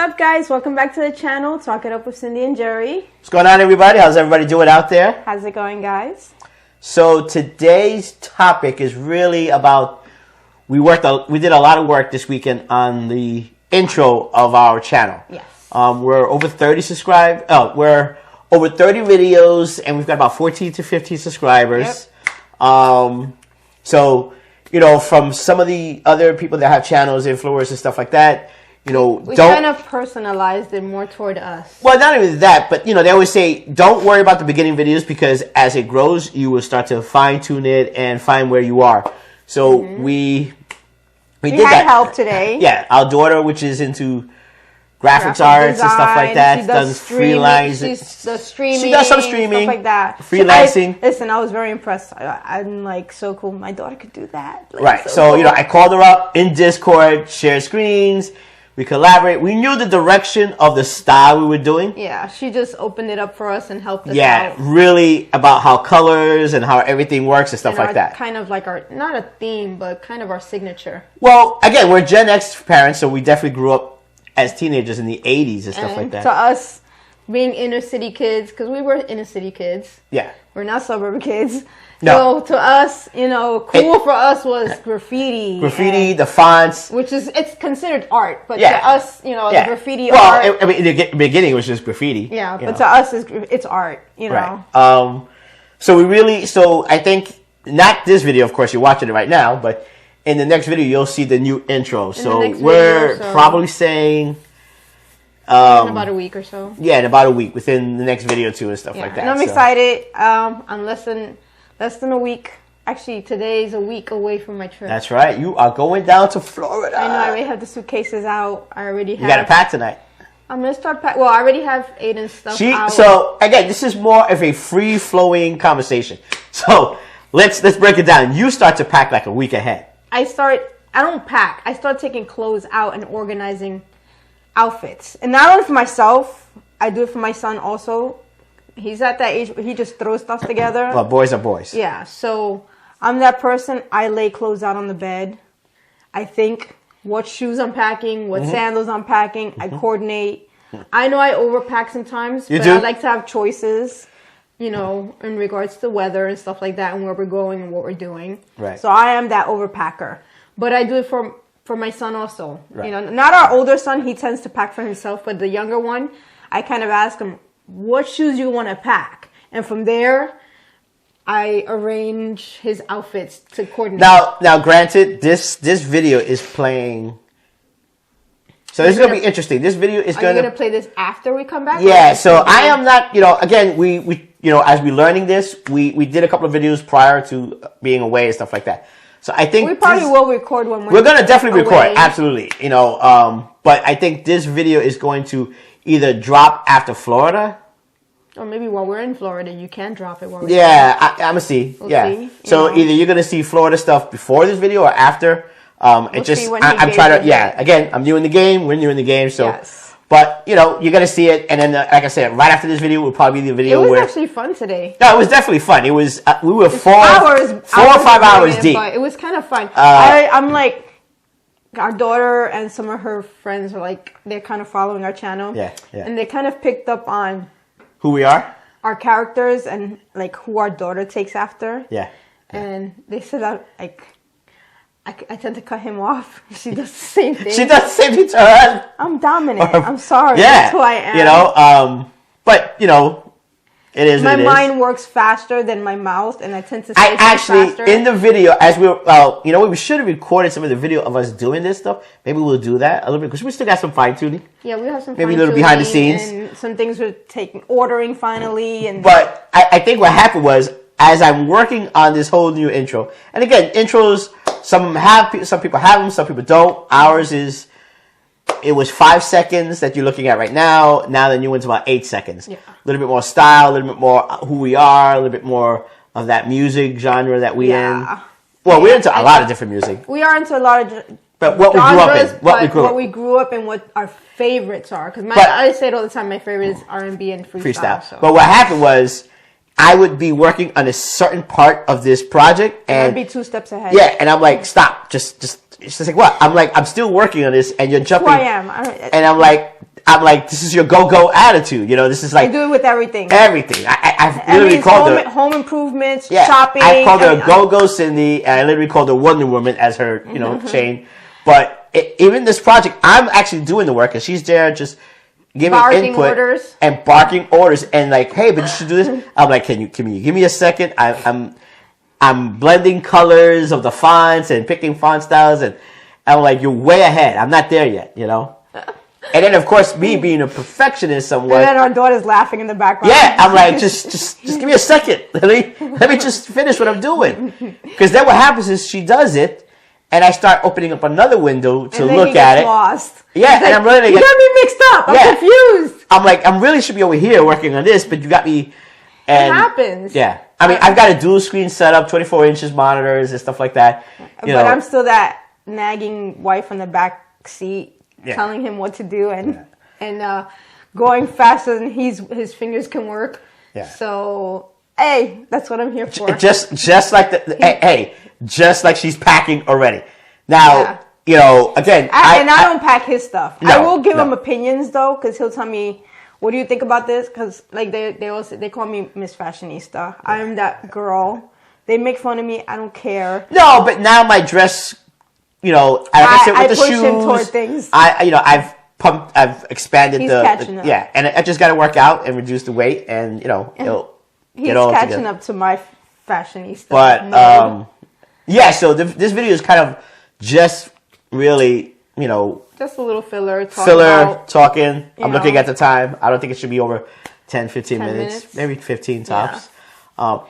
up, guys? Welcome back to the channel. Talk It Up with Cindy and Jerry. What's going on, everybody? How's everybody doing out there? How's it going, guys? So today's topic is really about, we did a lot of work this weekend on the intro of our channel. Yes. We're over 30 subscribed. We're over 30 videos, and we've got about 14 to 15 subscribers. Yep. So, you know, from some of the other people that have channels, influencers and stuff like that, you know, we kind of personalized it more toward us. Well, not even that, but, you know, they always say, don't worry about the beginning videos, because as it grows, you will start to fine-tune it and find where you are. So we did had that. help today. Yeah, our daughter, which is into graphics arts and stuff like that, does freelancing. She does streaming. She does some streaming, stuff like that. freelancing. Listen, I was very impressed. I'm like, so cool. My daughter could do that. Like, right. So cool. you know, I called her up in Discord, share screens. We collaborate. We knew the direction of the style we were doing. Yeah, she just opened it up for us and helped us out. Yeah, really about how colors and how everything works and stuff like that. Kind of like our, not a theme, but kind of our signature. Well, again, we're Gen X parents, so we definitely grew up as teenagers in the 80s and stuff like that. To us, being inner city kids, because we were inner city kids. Yeah. We're not suburban kids. No. So to us, you know, cool for us was graffiti. Graffiti, the fonts. Which is, it's considered art. But Yeah. to us, you know, the graffiti well, art. I mean, in the beginning, it was just graffiti. Yeah, but to us, it's art, you know. Right. So I think, not this video, of course, you're watching it right now, but in the next video, you'll see the new intro. So we're probably saying... in about a week or so. Yeah, in about a week, within the next video too and stuff like that. And I'm excited. I'm less than a week. Actually, today's a week away from my trip. That's right. You are going down to Florida. I know. I already have the suitcases out. You got to pack tonight. I'm going to start packing. Well, I already have Aiden's stuff out. So, again, this is more of a free-flowing conversation. So, let's break it down. You start to pack like a week ahead. I don't pack. I start taking clothes out and organizing outfits. And not only for myself, I do it for my son also. He's at that age where he just throws stuff together. Well, boys are boys. Yeah, so I'm that person. I lay clothes out on the bed. I think what shoes I'm packing, what sandals I'm packing. I coordinate. I know I overpack sometimes, but I like to have choices, you know, in regards to weather and stuff like that and where we're going and what we're doing. Right. So I am that overpacker. But I do it for my son also. Right. You know, not our older son, he tends to pack for himself, but the younger one, I kind of ask him, what shoes you want to pack? And from there, I arrange his outfits to coordinate. Now, granted, this video is playing. So this is going to be interesting. This video is going to... Are you going to play this after we come back? Yeah, so I am not, you know, again, we you know, as we're learning this, we did a couple of videos prior to being away and stuff like that. So I think... We probably will record when we're going to definitely away. record, absolutely. You know, but I think this video is going to either drop after Florida. Or maybe while we're in Florida, you can drop it while we're I'm going to see. We'll see. So either you're going to see Florida stuff before this video or after. I'm trying to, again, I'm new in the game. We're new in the game. So, but, you know, you're going to see it. And then, like I said, right after this video will probably be the video where... It was actually fun today. No, it was definitely fun. It was, we were 4 or 5 hours deep. It was kind of fun. I'm like... Our daughter and some of her friends are like, they're kind of following our channel. Yeah. And they kind of picked up on... Who we are? Our characters and, like, who our daughter takes after. Yeah. And they said that, like, I tend to cut him off. She does the same thing. She does the same thing to her. I'm dominant. I'm sorry. Yeah. That's who I am. You know, but, you know, it is my what it mind is. works faster than my mouth, and I tend to say faster. In the video, as we were, you know what, we should have recorded some of the video of us doing this stuff. Maybe we'll do that a little bit, because we still got some fine-tuning. Yeah, we have some maybe a little behind the scenes. And some things we're ordering finally. But I think what happened was, as I'm working on this whole new intro, and again, intros, some people have them, some people don't. Ours is... It was 5 seconds that you're looking at right now. Now the new one's about 8 seconds. Yeah. A little bit more style, a little bit more who we are, a little bit more of that music genre that we're in. Well, we're into a lot of different music. We are into a lot of but what genres, we grew up in, what our favorites are. Because I say it all the time, my favorite is R&B and freestyle. So. But what happened was, I would be working on a certain part of this project, and I'd be 2 steps ahead. Yeah, and I'm like, stop, just it's just like, what? I'm like, I'm still working on this, and you're jumping. That's who I am. And I'm like, I'm like, this is your go-go attitude. You know, this is like I do it with everything. everything. I literally called her home improvements, yeah, shopping. I called her Go-Go Cindy, and I literally called her Wonder Woman as her, you know, chain. But even this project, I'm actually doing the work, and she's there just giving input orders. and barking orders, and like, hey, but you should do this. I'm like, can you give me a second? I'm blending colors of the fonts and picking font styles, and I'm like, you're way ahead. I'm not there yet, you know. And then, of course, me being a perfectionist somewhat. And then our daughter's laughing in the background. Yeah, I'm like, just give me a second. Let me just finish what I'm doing. Because then what happens is she does it, and I start opening up another window to look at it. Lost. Yeah, and I'm really you got me mixed up. I'm confused. I'm like, I'm really should be over here working on this, but you got me. And it happens. Yeah, I mean, I've got a dual screen setup, 24 inches monitors and stuff like that. But I'm still that nagging wife in the back seat. Yeah. Telling him what to do and going faster than his fingers can work. Yeah. So hey, that's what I'm here for. Just like just like she's packing already. Now you know again. I don't pack his stuff. No, I will give him opinions though, because he'll tell me, "What do you think about this?" Because like they call me Miss Fashionista. I'm that girl. They make fun of me. I don't care. No, but now my dress. You know, like I said with the push shoes, him toward things. I've expanded He's catching up. Yeah, and I just got to work out and reduce the weight, and you know, he's get all catching together. up to my fashionista. But yeah, so this video is kind of just really, you know, just a little filler talking. I'm looking at the time. I don't think it should be over 10 minutes, maybe 15 tops. Yeah.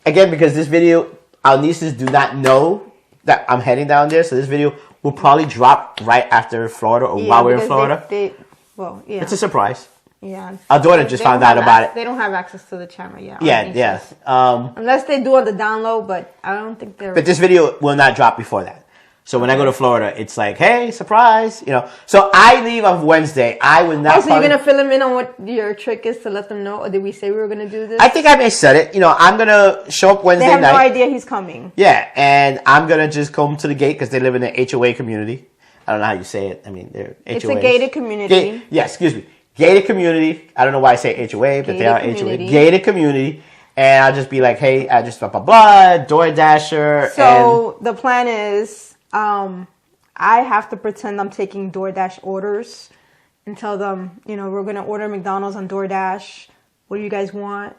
Again, because this video, our nieces do not know that I'm heading down there, so this video will probably drop right after Florida or while we're in Florida. It's a surprise. Yeah. Our daughter just found out about it. They don't have access to the channel yet. Yeah. Unless they do on the download, but I don't think they're... But this video will not drop before that. So when I go to Florida, it's like, hey, surprise, you know. So I leave on Wednesday. I would not. So you're gonna fill them in on what your trick is to let them know, or did we say we were gonna do this? I think I may said it. You know, I'm gonna show up Wednesday night. They have no idea he's coming. Yeah, and I'm gonna just come to the gate because they live in an HOA community. I don't know how you say it. I mean, they're HOAs. It's a gated community. Excuse me, gated community. I don't know why I say HOA, but they are HOA. Gated community. And I'll just be like, hey, I just blah blah blah, DoorDasher. So the plan is, I have to pretend I'm taking DoorDash orders and tell them, you know, we're going to order McDonald's on DoorDash. What do you guys want?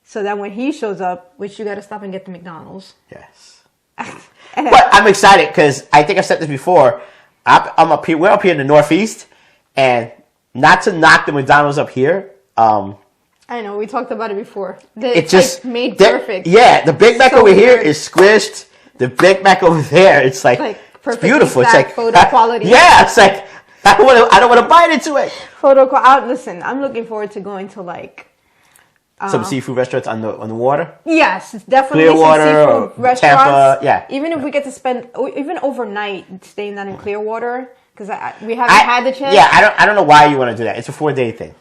So that when he shows up, which you got to stop and get the McDonald's. Yes. But I'm excited because I think I've said this before. I'm up here. We're up here in the Northeast, and not to knock the McDonald's up here. I know. We talked about it before. It's just like made perfect. Yeah, the Big Mac over here is squished. The Big Mac over there, it's like it's beautiful. It's like photo quality. Yeah, it's like I don't want to bite into it. Photo quality. Listen, I'm looking forward to going to like some seafood restaurants on the water. Yes, it's definitely Clearwater some seafood restaurants. Tampa, yeah. Even if we get to spend even overnight staying down in Clearwater, because we haven't had the chance. Yeah, I don't know why you want to do that. It's a 4-day thing.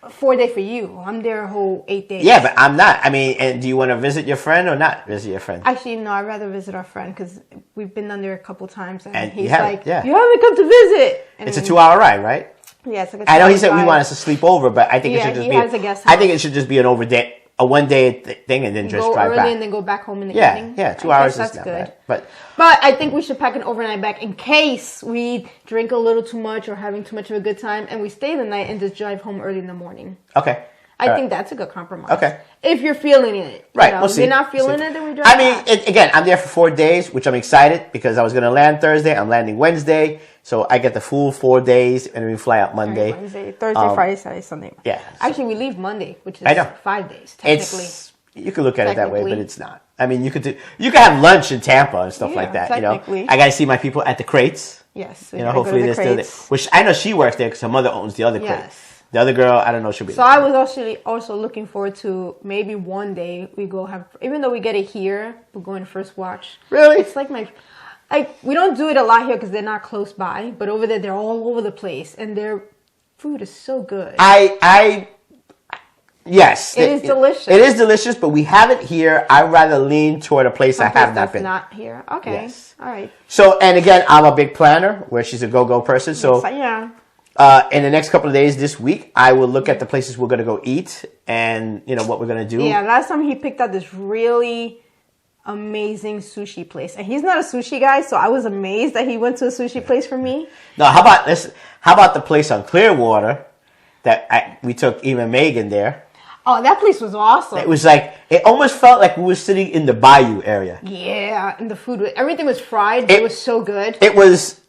4 day for you. I'm there a whole 8 days. Yeah, but I'm not. I mean, and do you want to visit your friend or not visit your friend? Actually, no. I'd rather visit our friend because we've been down there a couple times, and he's like, you haven't come to visit. And it's a 2-hour ride, right? Yeah, it's like a 2-hour I know he said ride. we want us to sleep over, but I think it should just be. I think it should just be an a 1-day thing, and then just drive back. And then go back home in the evening. Yeah, 2 hours is not good. Bad. But I think we should pack an overnight bag in case we drink a little too much or having too much of a good time, and we stay the night and just drive home early in the morning. Okay. I think that's a good compromise. Okay. If you're feeling it. Right, we'll see. If you're not feeling it, then we drive back. I mean, again, I'm there for 4 days, which I'm excited because I was going to land Thursday. I'm landing Wednesday. So I get the full 4 days and we fly out Monday. Wednesday, Thursday, Friday, Saturday, Sunday. Yeah. Actually, we leave Monday, which is 5 days, technically. You could look at it that way, but it's not. I mean, you could have lunch in Tampa and stuff like that. You know, I got to see my people at the crates. Yes. You know, hopefully they're still there. Which I know she works there because her mother owns the other crate. The other girl, I don't know, she'll be. So I was also looking forward to maybe one day we go have, even though we get it here, we're going to First Watch. Really? It's like we don't do it a lot here because they're not close by, but over there they're all over the place and their food is so good. Yes. It is delicious. It is delicious, but we have it here. I'd rather lean toward a place I have not been. Not here. Okay. Yes. All right. So, and again, I'm a big planner where she's a go-go person. So yeah. In the next couple of days this week, I will look at the places we're going to go eat and, what we're going to do. Yeah, last time he picked out this really amazing sushi place. And he's not a sushi guy, so I was amazed that he went to a sushi place for me. No, how about this? How about the place on Clearwater that we took Eva and Megan there? Oh, that place was awesome. It was like, it almost felt like we were sitting in the bayou area. Yeah, and the food, everything was fried, but it was so good. It was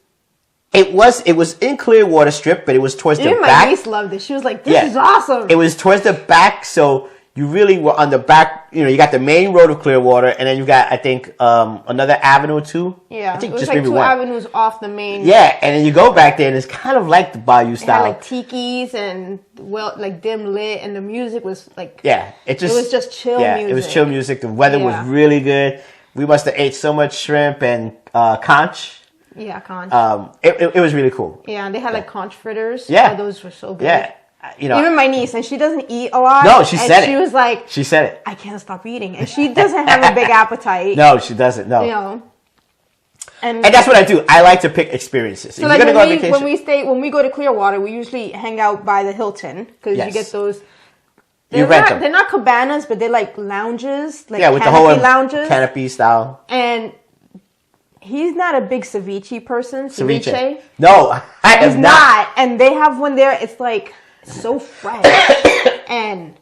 in Clearwater Strip, but it was towards the back. Even my niece loved it. She was like, this is awesome. It was towards the back, so you really were on the back. You got the main road of Clearwater, and then you got, I think, another avenue or two. Yeah, I think it was just like maybe two one. avenues off the main. Yeah, and then you go back there, and it's kind of like the bayou It style. had like tikis and like dim lit, and the music was like it was just chill music. It was chill music. The weather was Yeah. really good. We must have ate so much shrimp and conch. Yeah, conch. It was really cool. Yeah, and they had like conch fritters. Yeah. Oh, those were so good. Yeah, Even my niece, and she doesn't eat a lot. No, she and said it. She was like, She said it. I can't stop eating. And she doesn't have a big appetite. No, she doesn't. No. And that's what I do. I like to pick experiences. so like when we go to Clearwater, we usually hang out by the Hilton because you get those. You rent them. They're not cabanas, but they're like lounges, like with the whole lounges, canopy style. And he's not a big ceviche person. Ceviche? No, I He's am not. And they have one there. It's like so fresh and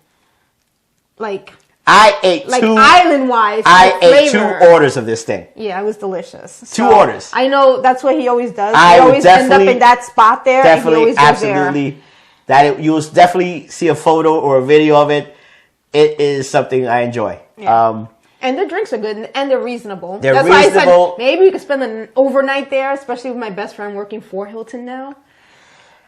like. I ate like two. Island-wise, I ate flavor. 2 orders of this thing. Yeah, it was delicious. 2 orders. I know that's what he always does. I he would always end up definitely- in that spot there. Definitely, and he always goes there. absolutely. You'll definitely see a photo or a video of it. It is something I enjoy. Yeah. And the drinks are good and they're reasonable. They're That's reasonable. why I said maybe we could spend an overnight there, especially with my best friend working for Hilton now.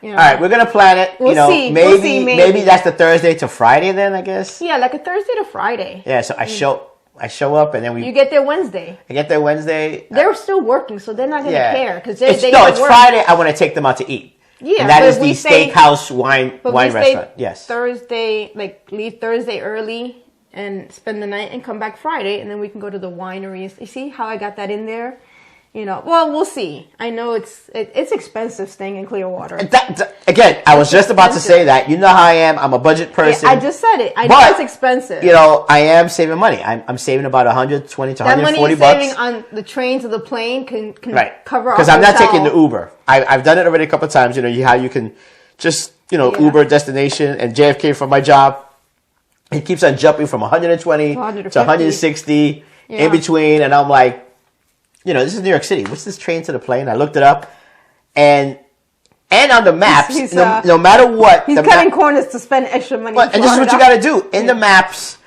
All right, we're gonna plan it. We'll see. Maybe that's the Thursday to Friday then, I guess. Yeah, like a Thursday to Friday. Yeah, so I show up and then You get there Wednesday. I get there Wednesday. They're still working, so they're not gonna care because they it's gotta work. Friday. I want to take them out to eat. Yeah, and that but is the steakhouse wine restaurant. Yes. Thursday, like leave Thursday early and spend the night and come back Friday, and then we can go to the wineries. You see how I got that in there? Well, we'll see. I know it's expensive staying in Clearwater. Again, I was just about to say that. You know how I am. I'm a budget person. Yeah, I just said it. I know it's expensive. I am saving money. I'm saving about 120 to 140 bucks. That money you're saving on the train to the plane can cover our because I'm not hotel. taking the Uber. I've done it already a couple of times. How you can just Uber destination and JFK for my job. He keeps on jumping from 120 to 160 in between, and I'm like, this is New York City. What's this train to the plane? I looked it up, and on the maps, no matter what, he's cutting corners to spend extra money. And this is what you got to do in the maps.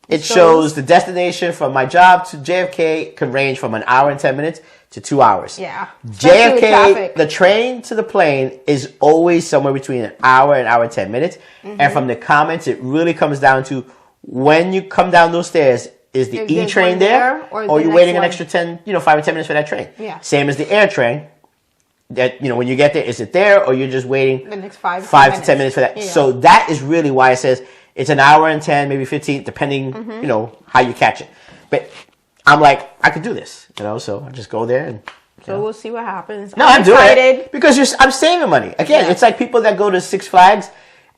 It shows the destination from my job to JFK can range from an hour and 10 minutes to 2 hours. Yeah. JFK, the train to the plane is always somewhere between an hour and 10 minutes. Mm-hmm. And from the comments, it really comes down to when you come down those stairs, is the E train there or you're waiting an extra 5 or 10 minutes for that train? Yeah. Same as the air train. That when you get there, is it there or you're just waiting the next 5 to 10 minutes for that? Yeah. So that is really why it says it's an hour and 10, maybe 15, depending, how you catch it. But I'm like, I could do this, so I just go there and. So we'll see what happens. No, I'm doing it because I'm saving money. Again, it's like people that go to Six Flags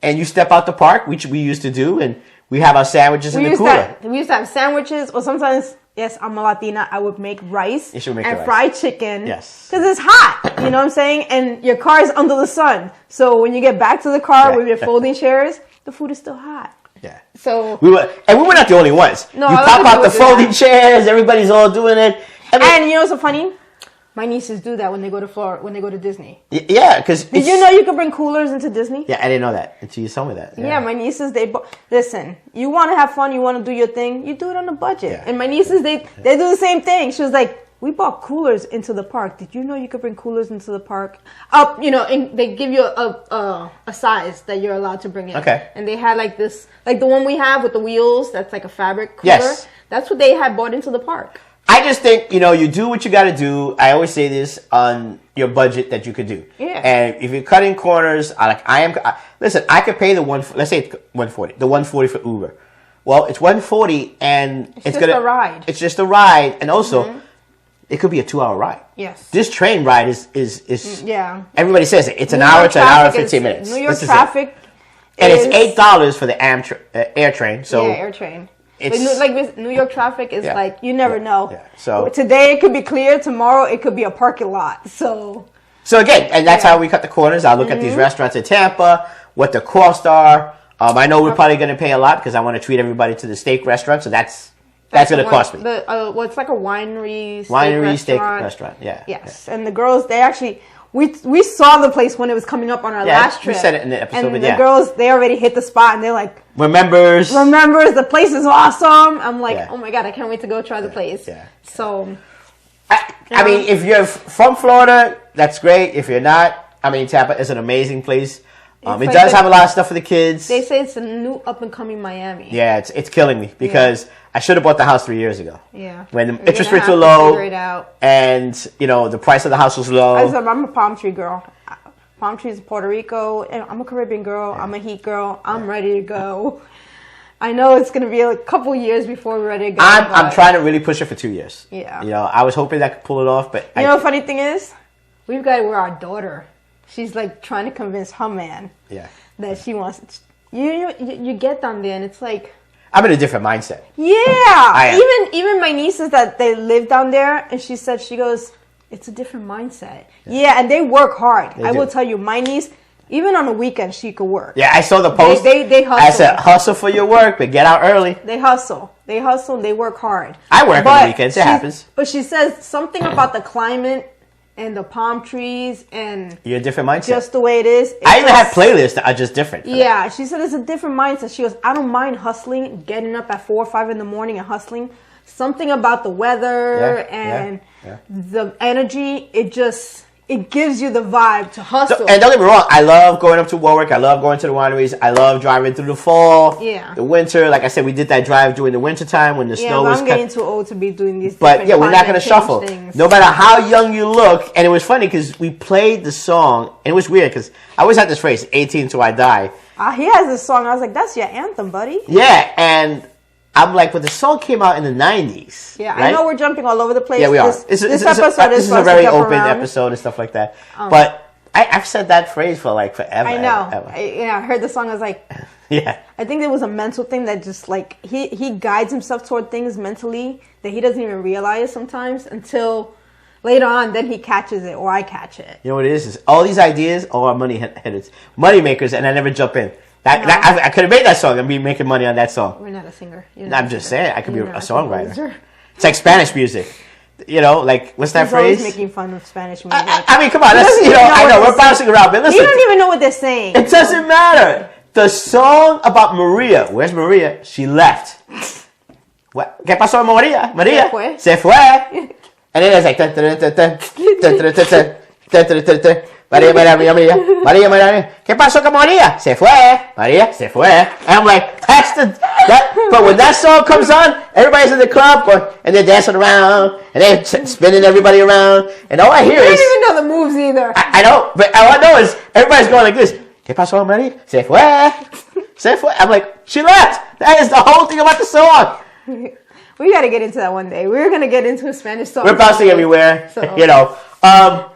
and you step out the park, which we used to do, and we have our sandwiches in the cooler. We used to have sandwiches, or sometimes, yes, I'm a Latina, I would make rice and fried chicken. Yes. Because it's hot, you know what I'm saying? And your car is under the sun. So when you get back to the car with your folding chairs, the food is still hot. Yeah. So we were not the only ones. No, you pop out the folding chairs, everybody's all doing it. And you know what's so funny? My nieces do that when they go to Florida, when they go to Disney. Yeah, because did you know you could bring coolers into Disney? Yeah, I didn't know that until you told me that. Yeah, my nieces, listen. You want to have fun, you want to do your thing, you do it on a budget. Yeah. And my nieces, they do the same thing. She was like, we bought coolers into the park. Did you know you could bring coolers into the park? And they give you a size that you're allowed to bring in. Okay. And they had like this, like the one we have with the wheels. That's like a fabric cooler. Yes. That's what they had bought into the park. I just think, you do what you got to do. I always say this on your budget that you could do. Yeah. And if you're cutting corners, listen, I could pay let's say 140, the 140 for Uber. Well, it's 140 and it's just a ride. It's just a ride. And also, it could be a 2-hour ride. Yes. This train ride is Yeah. Everybody says it's an New hour York to an hour and traffic 15 is- minutes. New York This is it. traffic. And is- it's $8 for the air train. So yeah, air train. it's- Like New York traffic is Yeah. like you never know. Yeah. So- today it could be clear, tomorrow it could be a parking lot. So again, and that's Yeah. how we cut the corners. I'll look at these restaurants in Tampa, what the costs are. I know we're probably going to pay a lot because I want to treat everybody to the steak restaurant. So that's going to cost me. It's like a winery Steak restaurant. Yeah. Yes, and the girls they actually we saw the place when it was coming up on our last trip. We said it in the episode, and but the yeah. girls they already hit the spot and they're like, Remembers. the place is awesome. I'm like, Yeah. oh my god, I can't wait to go try the place. Yeah. So I mean, if you're from Florida, that's great. If you're not, I mean, Tampa is an amazing place. It like does the- have a lot of stuff for the kids. they say it's a new up and coming Miami. Yeah, it's killing me because I should have bought the house 3 years ago. Yeah. When the You're interest gonna rates were have to low figure it out. and the price of the house was low. I'm a palm tree girl. Palm trees, Puerto Rico, and I'm a Caribbean girl. I'm a heat girl. I'm ready to go. I know it's gonna be a couple years before we're ready to go. I'm but- trying to really push it for 2 years. Yeah. I was hoping I could pull it off, but You know, the funny thing is, we've got where our daughter. She's like trying to convince her man yeah, that she wants. You get down there, and it's like, I'm in a different mindset. yeah. am. Even my nieces that they live down there, and she goes, it's a different mindset. Yeah, and they work hard. I do. will tell you, my niece, even on the weekend, she could work. Yeah, I saw the post. They hustle. I said, hustle for your work, but get out early. They hustle. They work hard. I work on But the weekends. It happens. But she says something about the climate and the palm trees and You're a different mindset. just the way it is. I even have playlists that are just different. for that. Yeah, she said it's a different mindset. She goes, I don't mind hustling, getting up at 4 or 5 in the morning and hustling. Something about the weather and the energy, it gives you the vibe to hustle. And don't get me wrong, I love going up to Warwick. I love going to the wineries. I love driving through the fall, the winter. Like I said, we did that drive during the winter time when the snow but was I'm getting too old to be doing these. But yeah, we're not going to climate shuffle. change things. No matter how young you look. And it was funny because we played the song, and it was weird because I always had this phrase, 18 till I die. He has this song. I was like, that's your anthem, buddy. Yeah, and I'm like, but the song came out in the 90s. Yeah, right? I know we're jumping all over the place. Yeah, we are. This episode this is is for a us to very jump open around. episode and stuff like that. But I've said that phrase for like forever. I know. ever. I heard the song. I was like, Yeah. I think it was a mental thing that just like he guides himself toward things mentally that he doesn't even realize sometimes until later on. Then he catches it, or I catch it. You know what it is all these ideas are money headers, money makers, and I never jump in. I could have made that song and be making money on that song. We're not a singer. I'm just saying, I could be You're a not songwriter. composer. It's like Spanish music. Like, what's that He's always phrase? making fun of Spanish music. I mean, come on. doesn't even know I what know, they're we're bouncing around, but You listen. don't even know what they're saying. It doesn't matter. The song about Maria. Where's Maria? She left. What? ¿Qué pasó, Maria? Maria? Se fue. Se fue. And then it's like... Dun, dun, dun, dun, dun, dun, dun, dun, dun, dun, dun, dun. Maria, Maria, Maria, Maria, Maria. ¿Qué pasó con Maria? Se fue. Maria, se fue. And I'm like, that's but when that song comes on, everybody's in the club going, and they're dancing around, and they're spinning everybody around, and all I hear I is... don't even know the moves either. I know, but all I know is everybody's going like this. ¿Qué pasó, Maria? Se fue. Se fue. I'm like, she left. That is the whole thing about the song. We got to get into that one day. We're going to get into a Spanish song. We're bouncing everywhere, So.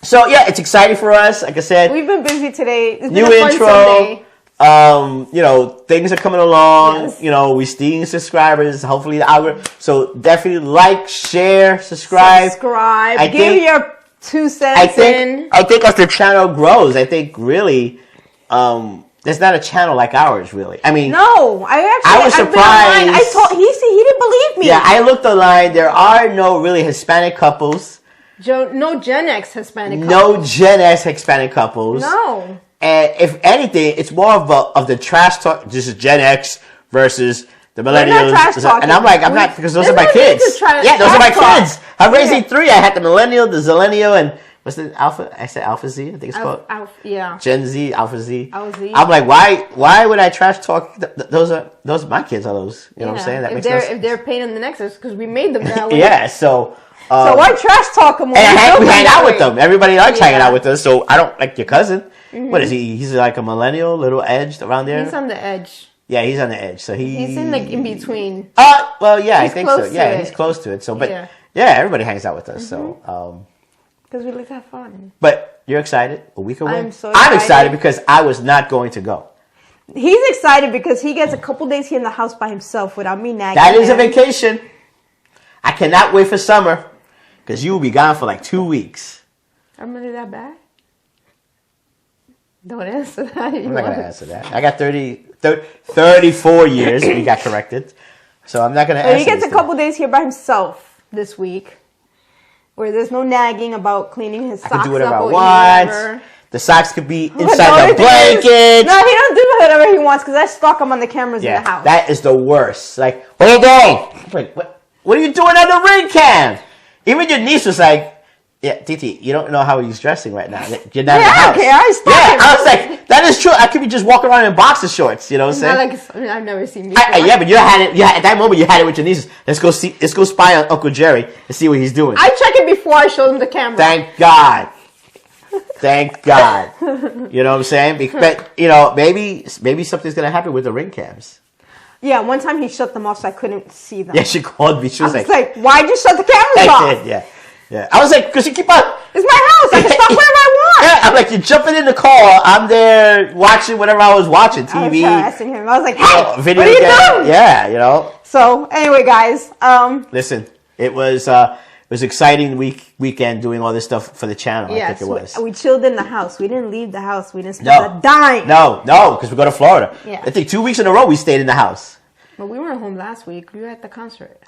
So yeah, it's exciting for us. Like I said, We've been busy today. It's new been a fun intro. Sunday. Things are coming along. Yes. We're seeing subscribers. Hopefully the algorithm. So definitely like, share, subscribe. Subscribe. Give think- your 2 cents in. I think as the channel grows, I think really, there's not a channel like ours. Really, I mean, No, I was I've been online. surprised. He didn't believe me. yeah, I looked online. There are no really Hispanic couples. No Gen X Hispanic couple. No Gen X Hispanic couples. No. And if anything, it's more of the trash talk. This is Gen X versus the millennials. trash talking. And I'm like, I'm not, because those are my There's no need kids. to try to Yeah, those are my trash talk. kids. I'm raising Yeah. 3. I had the millennial, the zillennial, and what's the alpha? I said Alpha Z, I think it's called. Yeah. Gen Z, Alpha Z. Alpha Z. I'm like, why would I trash talk? Those are my kids. Are those? You know what I'm saying? That if makes no sense. if they're pain in the neck, it's because we made them that way. Yeah. So. So why trash talk them? And we hang out with them. Everybody likes hanging Yeah. out with us. So I don't like your cousin. What is he? He's like a millennial, little edged around there. He's on the edge. Yeah, he's on the edge. So He's in in between. Well, yeah, I He's think so. close to Yeah, it. he's close to it. So, but Yeah. Yeah, everybody hangs out with us. So, Because we like to have fun. but you're excited a week away. I'm so I'm excited. excited because I was not going to go. He's excited because he gets a couple days here in the house by himself without me nagging. That is a him. vacation. I cannot wait for summer because you will be gone for like 2 weeks. I'm really that bad? Don't answer that. I'm not going to answer that. I got 34 years. We got corrected. So I'm not going to So answer he gets this a couple days here by himself this week, where there's no nagging about cleaning his I socks can do whatever up I or want. whatever. The socks could be But inside the only thing is- blanket. No, he don't do whatever he wants because I stalk him on the cameras in the Yeah, house. that is the worst. Like, what are you doing? Like, what are you doing on the ring cam? Even your niece was like, yeah, Titi, you don't know how he's dressing right now. You're not in the I house. don't care. I stalk him. I was like, that is true. I could be just walking around in boxer shorts. You know what I'm Not saying? like I've never seen before. Yeah, but you had it. Yeah, at that moment you had it with your nieces. Let's go spy on Uncle Jerry and see what he's doing. I check it before I show him the camera. Thank God. Thank God. You know what I'm saying? But maybe something's gonna happen with the ring cams. Yeah, one time he shut them off so I couldn't see them. Yeah, she called me. She I was was like, like, why'd you shut the cameras I off? did, yeah. I was like, because you keep on. It's my house. I can stop wherever I want. Yeah, I'm like, you're jumping in the car. I'm there watching whatever I was watching, I was TV, harassing him. I was like, hey, video what are you game. doing? Yeah. So anyway, guys, Listen, it was exciting weekend doing all this stuff for the channel. I think it was. we chilled in the house. We didn't leave the house. We didn't spend No. a dime. No, because we go to Florida. Yeah. I think 2 weeks in a row we stayed in the house. But we weren't home last week. We were at the concert.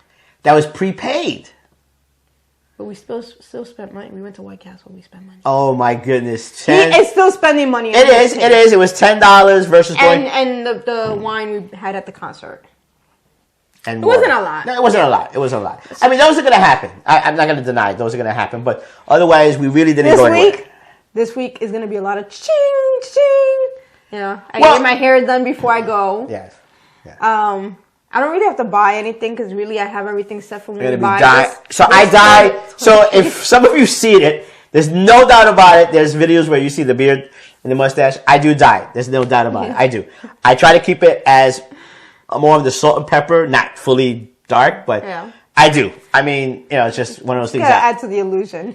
That was prepaid. But we still spent money. We went to White Castle. We spent money. Oh my goodness, He is still spending money. It is. It was $10 versus going. And the wine we had at the concert. And It wasn't a lot. No, it wasn't a lot. It wasn't a lot. I mean, those are going to happen. I'm not going to deny those are going to happen. But otherwise, we really didn't go anywhere. This week is going to be a lot of ching, ching. You know, I Well- get my hair done before I go. Yes. I don't really have to buy anything because really I have everything set for when You're we gonna buy be dying. this. So I dye. So if some of you seen it, there's no doubt about it. There's videos where you see the beard and the mustache. I do dye. There's no doubt about it. I do. I try to keep it as more of the salt and pepper, not fully dark, but Yeah. I do. I mean, it's just one of those things. Gotta That, add to the illusion.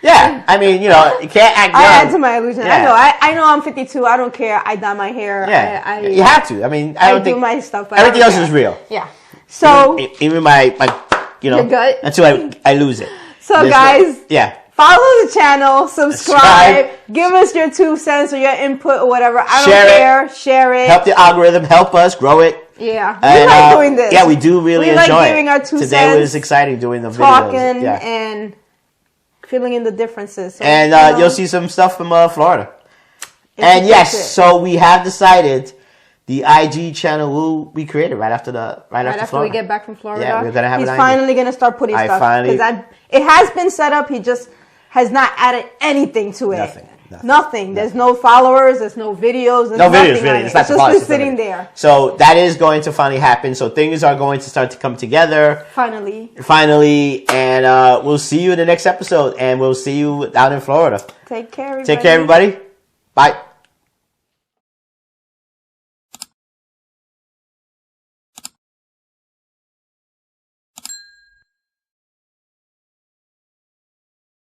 yeah. I mean, you can't act young. I add to my illusion. Yeah. I know I'm 52. I don't care. I dye my hair. Yeah, I you have to. I mean, I don't do think my stuff. But everything I else don't is care. real. Yeah. So Even my Your gut? until I lose it. So There's guys, yeah. follow the channel, subscribe, give us your 2 cents or your input or whatever. I don't Share it. care. Share it. Help the algorithm, help us grow it. Yeah. And, we like doing this. Yeah, we do really We like enjoy giving it. our 2 Today cents, was exciting doing the talking videos. Yeah. and filling in the differences. So, And you'll see some stuff from Florida. And it's yes, legit. so we have decided the IG channel will be created right after Right after Florida. we get back from Florida, Yeah, we're gonna have he's an IG. finally gonna start putting stuff. It has been set up. He just has not added anything to it. Nothing. There's no followers. There's no videos. There's No nothing videos, on really. it. It's not It's the just policy, been sitting it's not there. So that is going to finally happen. So things are going to start to come together. Finally. And we'll see you in the next episode. And we'll see you down in Florida. Take care, everybody. Take care, everybody. Bye.